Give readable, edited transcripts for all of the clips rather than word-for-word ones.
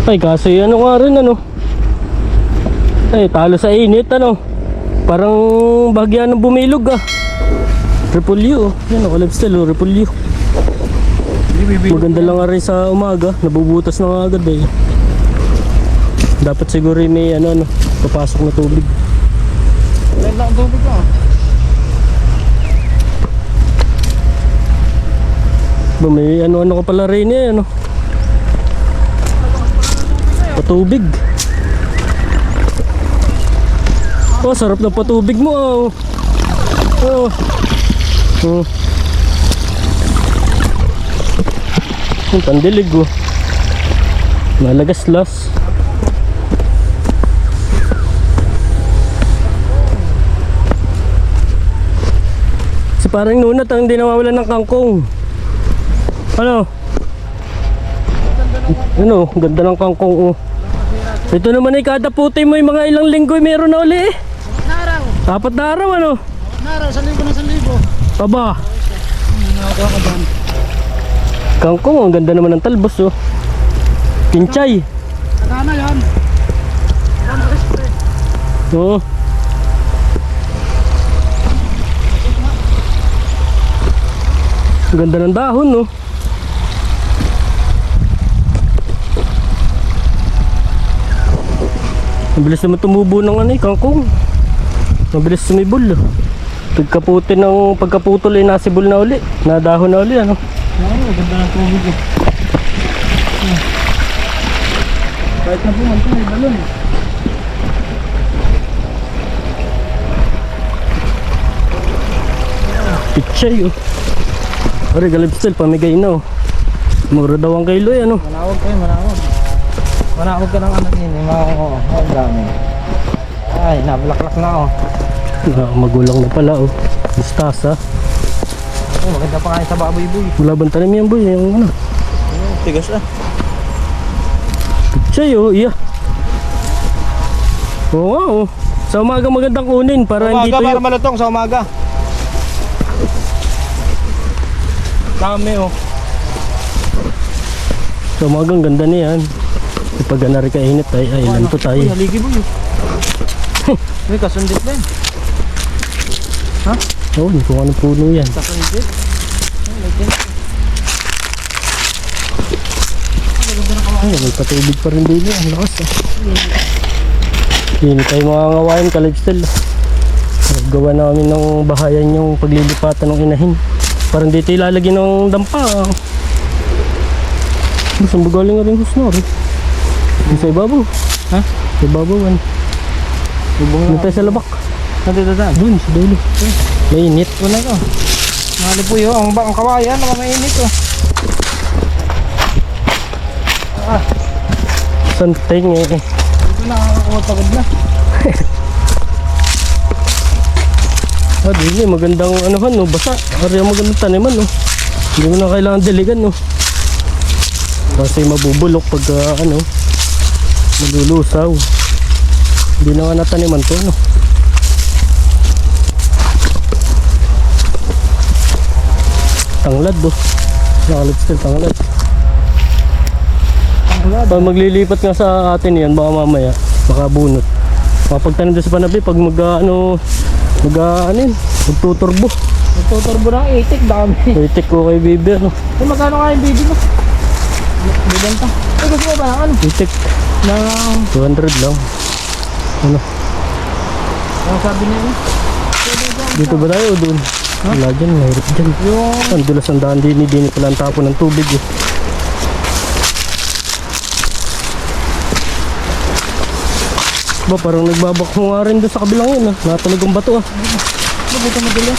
Ay, kaso ano nga rin, ano. Ay, talo sa init, ano. Parang bahagyan ng bumilog, ah. Repolyo, oh. Yan, ako lifestyle, oh. Repolyo. Maganda lang nga rin sa umaga. Nabubutas na nga agad, eh. Dapat siguro may, ano, papasok na tubig. Dahil lang tubig ko, ah. Ba, may ano-ano ka pala rin, eh, ano. Patubig. Oh, sarap na patubig mo, oh. Oh. Oh. Yung pandilig, oh. Malagaslas. Si parang nunat ang hindi nawawalan ng kangkong. Ano? Ano? Ganda ng kangkong, oh. Ito naman ay kada puti mo yung mga ilang linggo meron na uli, eh. Naraw. 4 na araw, ano? Naraw, 1,000 na 1,000. Aba. Nakakuha ka dyan. Kangkong, ang ganda naman ng talbos, oh. Pinchay. Nagana yan. Oo. Ang ganda ng dahon, no? Mabilis naman tumubo ng ano, kangkong. Mabilis sumibol, oh. Pagkaputol ay nasibol na uli. Nadahon na uli, ano? Oo, ganda ng tubig, eh. Kahit na puman ito, may balon. Pichay, oh. Pare, galipstel, pamigay na, oh. Mura daw ang kilo, eh, ano? Manawag kayo, manawag. Manawag ka ng anak yun, eh. Oo, ang dami. Ay, nabulaklak na, oh. Magulang na pala, oh. Mustasa. Oh, maganda pa kain sa baboy, boy. Wala bang tanim yan, boy? Yung ano? Tigas, ah. Pichay, oh. Iya. Oo nga, oh. Sa umaga magandang kunin para hindi Umaga, tuyo. para malutong sa umaga. Dami, oh. Sa umaga ang ganda niyan. Pag ganari ka init ay ilan to tayo. Uy, haligi, boy. Uy, kasundit din. Ha? Oo, kung anong puno yan. Kasundit. Ay, may patubig pa rin din yan. Ang lakas, ah. Hindi tayo mga ngawain, ka-lifestyle. Gawa namin ng bahayan yung paglilipatan ng inahin. Parang dito ilalagyan ng dampa, ah. Saan ba galing nga rin husno, rin? Sa ibabaw. Ha? Sa ibabaw, ano? Doon tayo sa labak. Nandito daan. Doon, sa dulo. Mainit. Wala ko. Mahali po yun. Ang kawayan, naman mainit, oh. Ah, Santing, eh. ito na ako pagod na. Ah, dili, magandang anuhan, no, basa. Ari ang magandang taniman, no. Hindi mo na kailangan diligan, no. Kasi mabubulok pag, ano, malulusaw. Hindi na nga nataniman to, no. Tanglad, do. Nakalipstil, tanglad. Pag maglilipat nga sa atin yan, baka mamaya, baka bunot. Kapag tanim doon sa panabi, pag magtuturbo. Nagtuturbo na, itik, dami. Itik ko kay Bibi, ano. Ay, magkano kaya yung baby mo? Bibenta. Ay, gusto mo ba ng ano? Itik, Na, 200 lang. Ano, ang sabi niya, eh. dito ba tayo o doon? Wala dyan, mahirap dyan. Yung, Ang dulas ang daan din pala ang tapo ng tubig, eh. Ba, parang nagbabakho nga rin doon sa kabilang yun, ah. Natunog ang bato, ah. dito mo dila.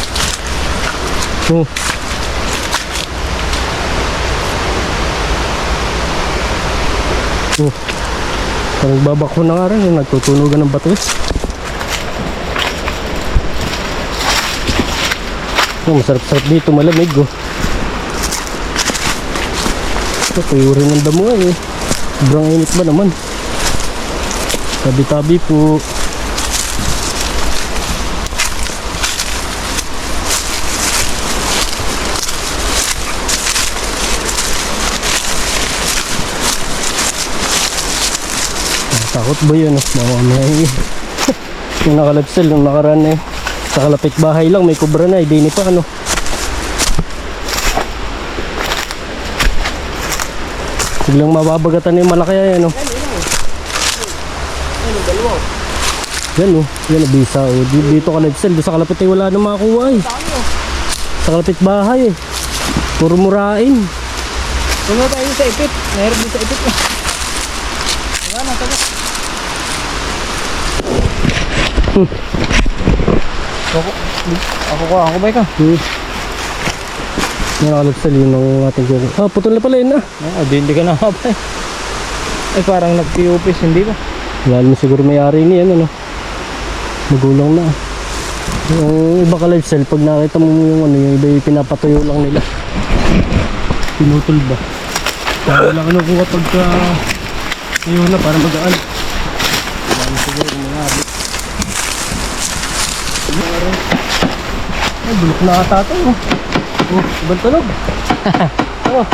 Oh. Oh. Parang nagbabakho na nga rin, nagtutunugan ng bato, eh. Oh, masarap-sarap dito, malamig, oh. Ito, tuyo rin ng damuhan, eh. Sobrang init ba naman? Tabi-tabi po. Takot ba yun? Baka may yung nakalapsel nung nakaraan na sa kalapit bahay lang may kubra na, hindi ni pa ano. Biglang mababagatan na yung malaki yan, no? Yan, no? Yan, nabisa, oh. Dito ka nag-sell. Doon sa kalapit ay wala nang makakuha, eh. Sa kalapit bahay, eh. Puro murain. Puno tayo sa ipit. Meron din sa ipit. Wala na, taga. Ako ba ikaw? Yan, nakalapsel yun ng ating kuko. Ah, putol na pala yun, ah. Hindi ka nakapay. Ay parang nag-piupis, hindi ba? Lalo mo siguro may-ari niyan, ano? Magulang na. Yung iba ka live cell, pag nakita mo yung ano, yung iba yung pinapatuyo lang nila. Pinutol ba? Kaya lang ano kung kapag ayun na, para magaan. Lalo siguro may-ari. Ay, bulok na ata ito, oh. Oh, ibang tunog. Oh.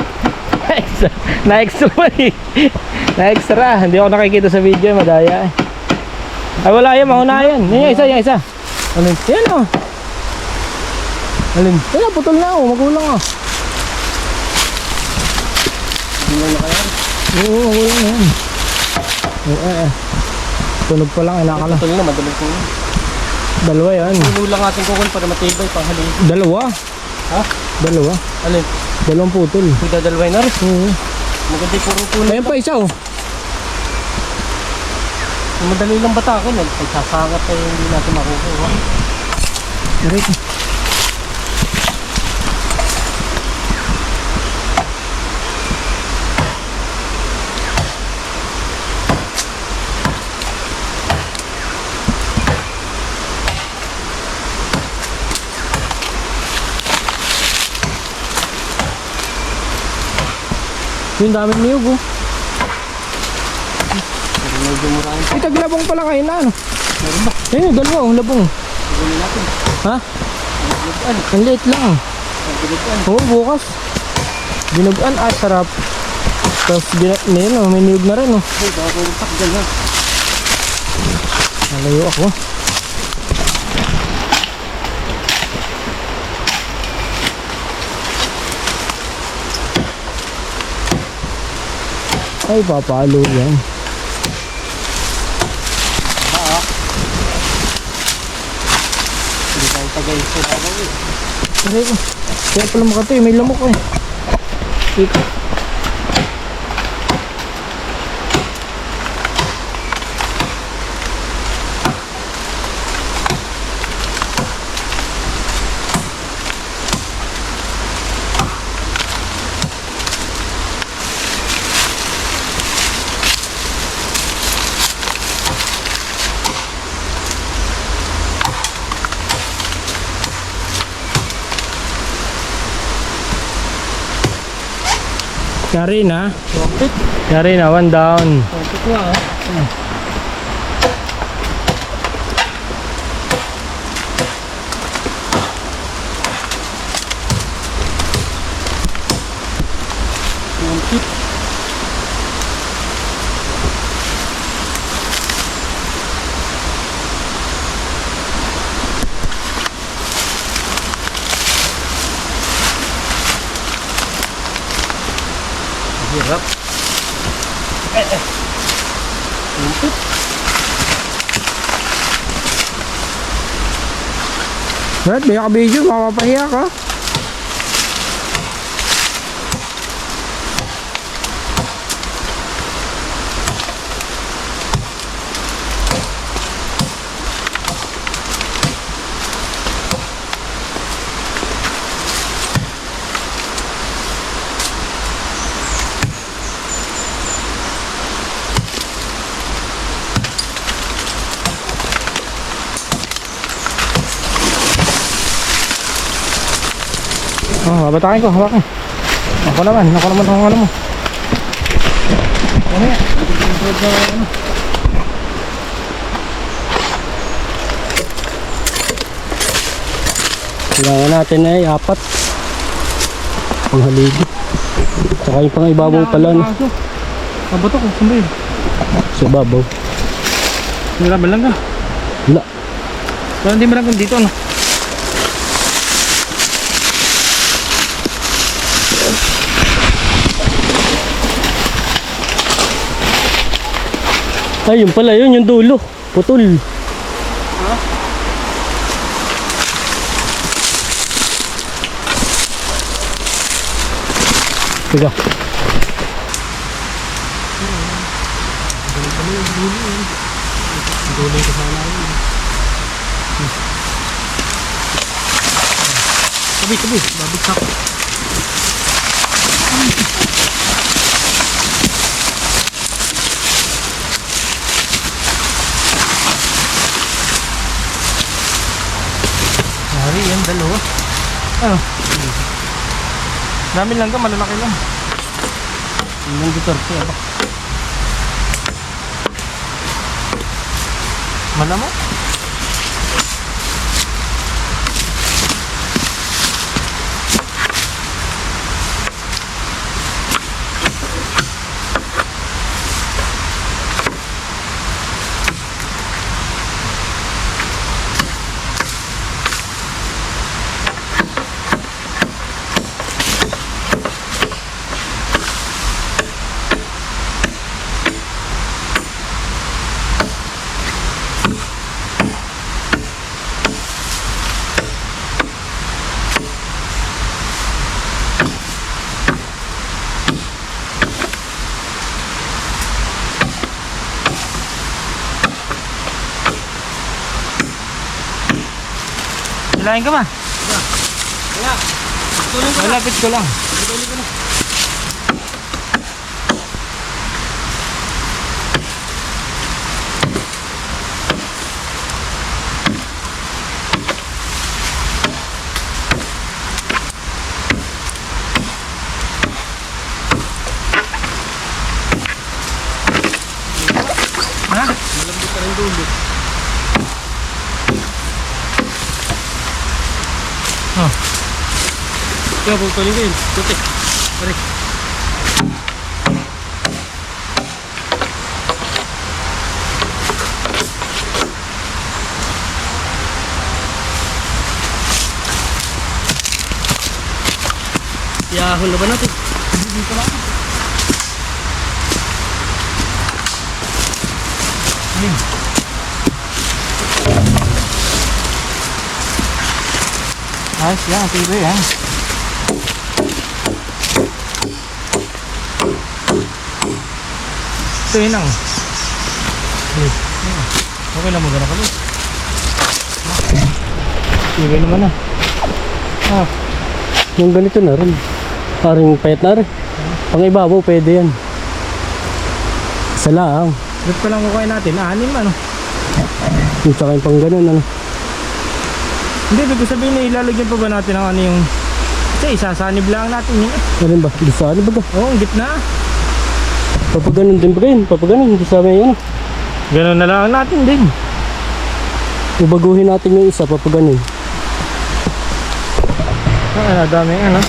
Na-extra pa eh. Na-extra. Hindi ako nakikita sa video. Madaya eh. Ay wala yan. Mahuna yan. Yan yung isa. Alin? Yan o. Alin? Yan putol na o. Magulang o. Hindi na kaya? Oo, magulang na yan. Tunog pa lang. Inakala. Putol na, madalag ko. Dalawa yan. Pinulang ating kukul para matibay pang halin. Dalawa. Ha? Dalawa. Alin? Dalawang putol. May dadalaway na rin. Oo. Maganda yung puro puno. Ayan pa isa o. Kung madali lang batakin, pagsasangat ay hindi natin makukuha. Aray. Yung dami niyog, oh. Medyo murahin. Ay, taglabong pala kayo na ano. Meron ba? Ayun, dalawa, ang labong. Gawin natin. Ha? Binugan. Ang liit lang. Binugan. Oo, bukas. Binugan, sarap. Tapos, may niyog na rin, oh. Ay, baka pumuntak dyan, ha. Nalayo ako. Ay, papalo yan. Hindi tayo tagay sa lagaw, eh. Aray ko. Kaya pala makatoy, may lamok eh. Ito. Yari na. Trumpet. Yari na, one down. Trumpet nga, ha. Trumpet. Hirap. Trumpet. Brad, may ka-video, mapapahiya ka. Oh, babatakin ko, hawakan. Ako naman ang ano mo. Ano yan? Kailangan natin ay 4 panghaligi. Tsaka yung pang ibabaw pala, no? Mabato ko, saan ba yun? Sa babaw. Wala ba lang ka? Wala. Parang hindi mo lang kung dito, ano? Ay, yun pala yun, yung dulo. Putol. Tiga. Tabi, babagsak. Hari, yan, dalawa. Ano? Dami lang ka, malalaki lang. Yung Duterte, aba. Malamok? Silahin ka ba? Kaya, tulong ko na. Malapit ko lang. Tulong ko na. Ha? Malambot ka rin dulo. Oh. Kaya, pupulin ko yun. Tuti. Pare. Yahon na ba natin? Dito lang. Aling. Ayos yan, tiba yan. Ito yun ang. Okay lang mo gano'n kami. Tiba naman na. Ah, Yung ganito na rin. Paring payat na rin. Pang ibabaw, pwede yan. Isa lang. ba't pa lang kukain natin? 6 ano? Yung tsaka yung pang ganun, ano. Hindi, ibig ko sabihin na ilalagyan pa ba natin ang ano yung... Kasi isasanib lang natin yun eh. Ano ba? Di sa ano ba ka? Oo, ang gitna. Papaganon din ba yun? Papaganon. Di sa may ano. Ganun na lang natin din. Ubaguhin natin yung isa, papaganon. Ano, dami ano.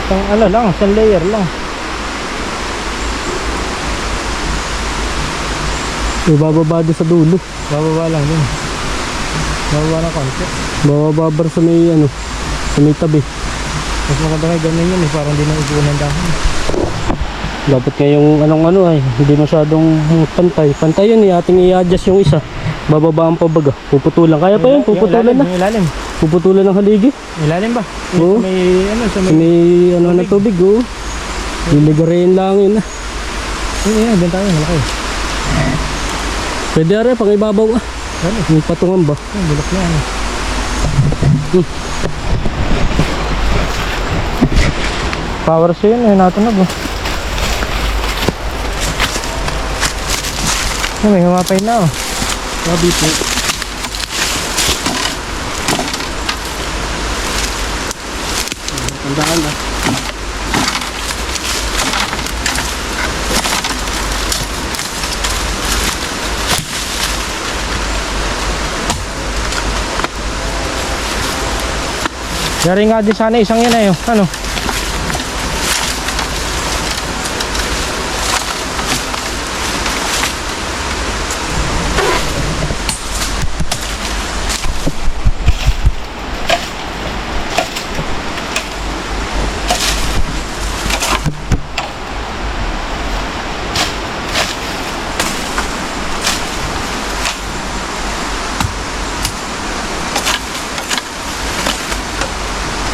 Pang ano lang, isang layer lang. Ibababa doon sa dulo. Bababa lang din. Bababa ng konti. Bababar sa may ano. Sa may tabi. Mas maganda nga ganun yun eh, parang di nang igunan dahon. Dapat ngayong anong ano ay hindi masyadong pantay. Pantay yun eh. Ating i-adjust yung isa. Bababa ang pabaga. Puputulan. Kaya pa yun. Puputulan na. Yung ilalim. Puputulan ng haligi. Ilalim ba? Oo. Sa may ano, sa Sa may... may ano na tubig. Oh. Liligarin lang yun. Yun, doon tayo, malaki. Pwede rin pang ibabaw ah. Ano? Yung patungan ba? Yung bulok na ano. Power sa yun eh, natunog oh. May humapay na oh. Sabi po. Tandaan na. Yari nga din sana isang yan eh oh. Ano?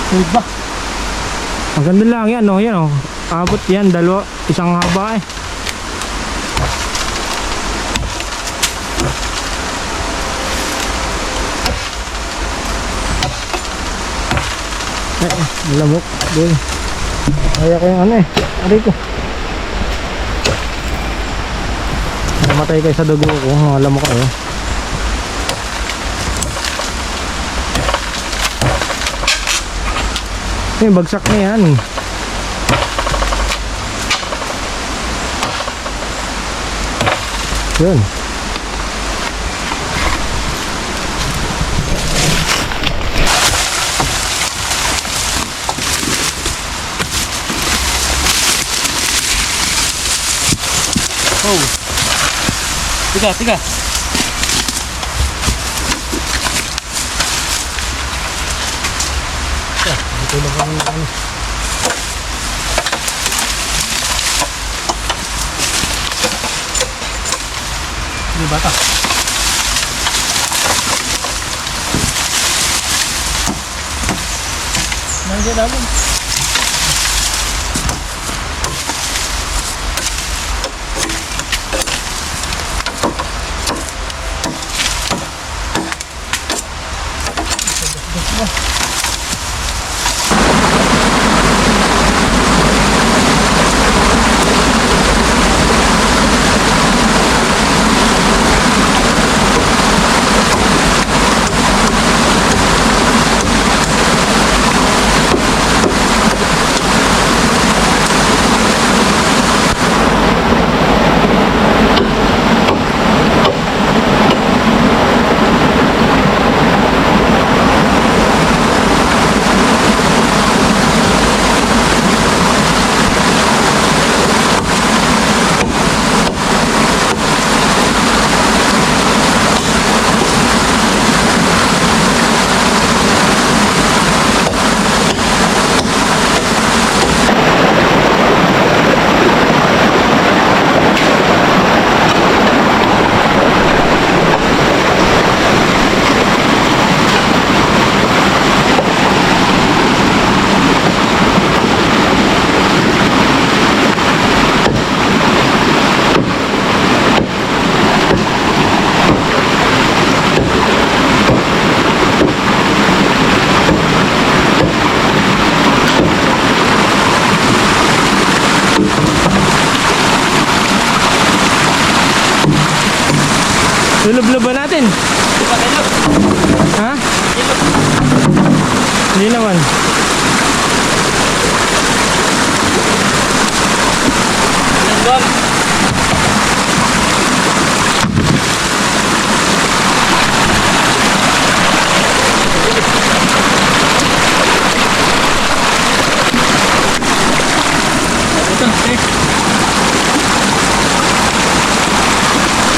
Iba. Ang ganda lang yan, no? Yan, oh. Abot yan, dalawa, isang haba eh. Lamok. Doon. Kaya ko yung ano eh. Aray ko. Namatay kayo sa dugo ko. Mga lamok kayo. Bagsak na yan. Yun. Oh. Tiga, tiga. Ito lang kami ano. Ini bata. Nandiyan namin. Lulublob ba natin? Ha? Hindi naman.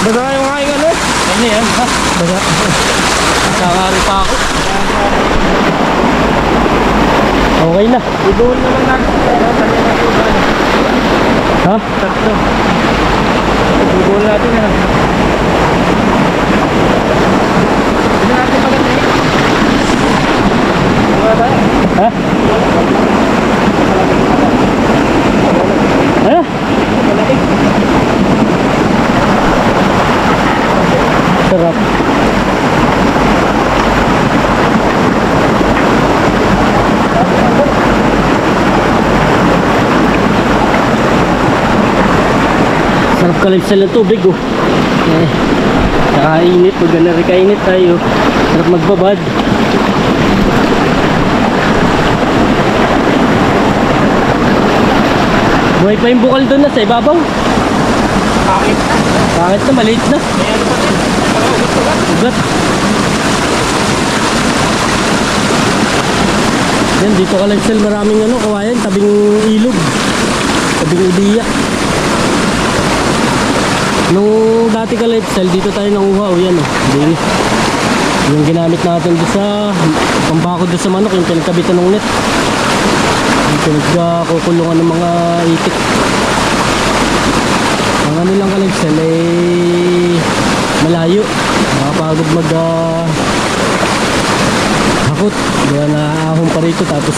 Baga yung aking ano? Ano yan? Ha? Baga. Nakakari pa ako. Okay na. Idoon na lang natin. Ha? Tatlo. Idoon natin yan. Hindi natin maganda yun. Wala tayo. Ha? Ano? Sarap. Sarap kalipsal ng tubig oh. Nakainit, pag narikainit tayo. Sarap magbabad. Buhay pa yung bukal doon na sa ibabaw. Pangit. Bakit na, maliit na. Ayan pa din. Ugat. Yan, dito ka lang sel, maraming ano, kawayan, tabing ilog. Tabing udiya. Nung dati ka lifestyle, dito tayo nanguhaw, yan o. Din. Yung ginamit natin doon sa pambakod doon sa manok, yung pinagkabitan ng net. Yung pinagkukulungan ng mga itik. Ang ano lang ka lifestyle ay malayo. Nakapagod takot. Kaya naahon pa rito tapos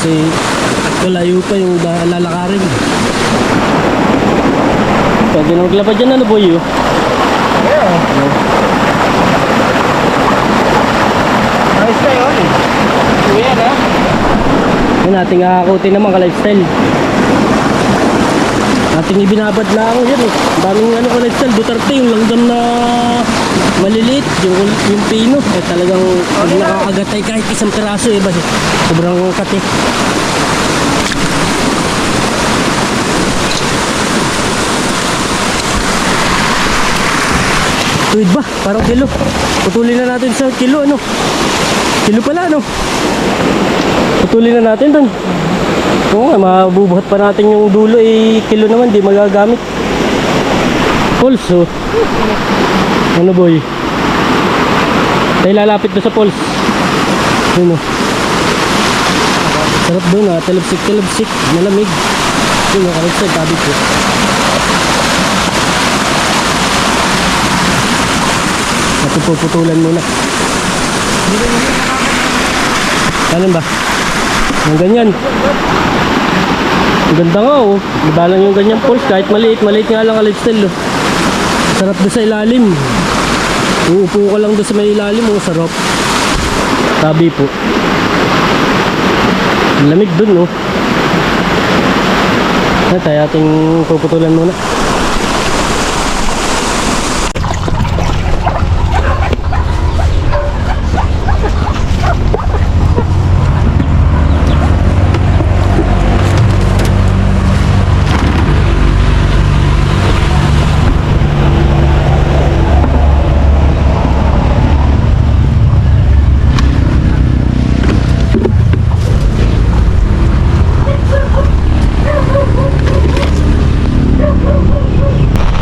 kalayo pa yung lalakarin. Pwede na maglaba dyan ano boy oh. Yeah. Ayos na yun eh. Kuya na. Yun ating akakutin naman ka-lifestyle. Ating ibinabad lang yan eh. Daming ano ka-lifestyle. Duterte yung langgam na maliliit. Yung pino. Eh talagang pag nakakagatay kahit isang piraso eh. Basta sobrang kati. Tuwid ba? Parang kilo. Putulin na natin sa kilo ano. Kilo pala ano. Putulin na natin dun. Oo nga, mabubuhat pa natin yung dulo eh. Kilo naman, di magagamit. Pulse oh. Ano boy? Tayo lalapit doon sa pulse. Yun oh. Sarap doon ah. Talabsik. Malamig. Yun oh, kalit sa tabi ko. At puputulan muna. Ano ba? Ang ganyan. Ang ganda nga oh. Mabalang yung ganyan pulse. Kahit maliit nga lang ka-lifestyle oh. Sarap doon sa ilalim. Uupo ka lang doon sa may ilalim oh. Sarap. Tabi po. Ang lamig doon oh. Tayo ating puputulan muna.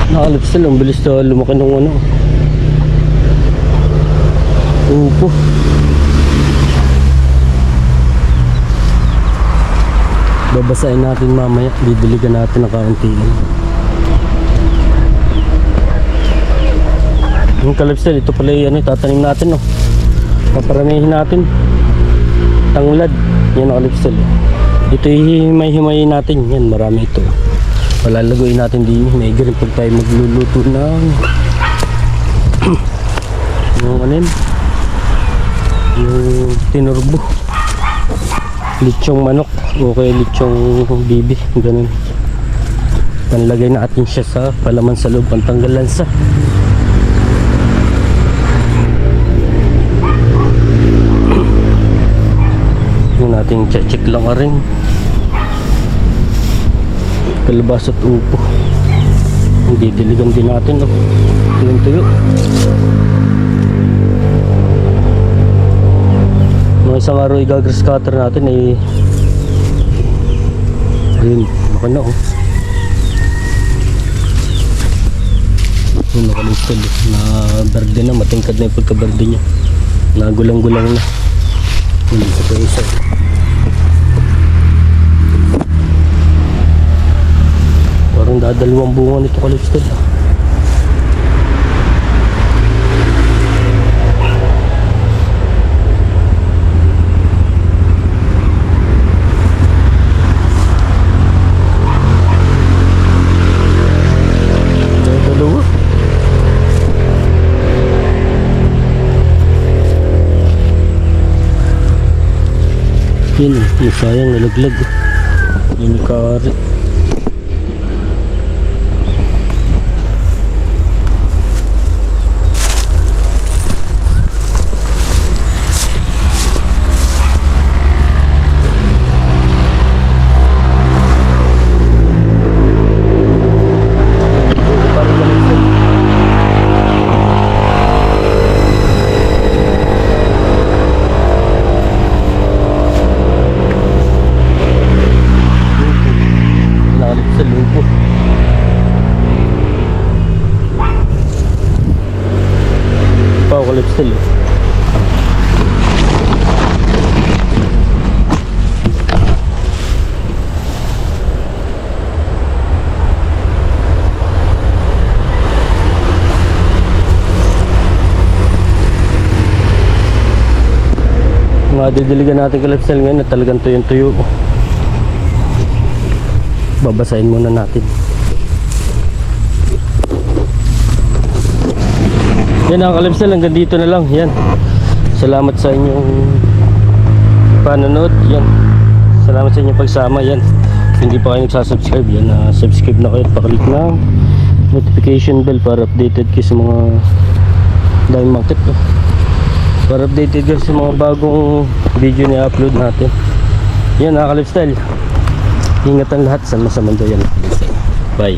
Nakalipsal, ang bilis na lumaki ng ano. Upo. Babasahin natin mamaya. Didiligan natin ng kaunti lang. Yung kalipsal, ito pala yung tatanim natin oh. Paparamihin natin. Tanglad. Yan ang kalipsal. Ito hihimay-himayin natin. Yan, marami ito. Palalagoy natin din. May rin pag tayo magluluto ng yung ano yun, yung tinurbo, litsong manok o kaya litsong bibi, ganun. Panlagay natin siya sa palaman sa loob, pantanggal lansa. Yung nating check lang ka rin. Kalabas at upo. Hindi diligan din natin no. Tuyo. Mga isang araw i-grass cutter natin eh. Ayun, baka na oh. Yung nakalistol na berde na, matingkad na yung pagka-berde nya. Nagulang-gulang na. Hindi sa isa. Parang dadalawang bunga nito kalipstel. Dalawa. Yun, yung sayang nalaglag. Yun yung kari. Sa lupo. Apocalypse sila. mga didiligan natin kalipsel ngayon na talagang tuyong-tuyo. Babasahin muna natin. Yan ang kalipsel, hanggang dito na lang. Yan, salamat sa inyong panonood. Yan, salamat sa inyong pagsama. Yan, hindi pa kayo nagsasubscribe, yan, subscribe na kayo at paklik na notification bell para updated kayo sa mga daming market, no? Para updated kayo sa mga bagong video na upload natin. Yan, kalipstyle, ingat ang lahat sa mundo. Yan, bye.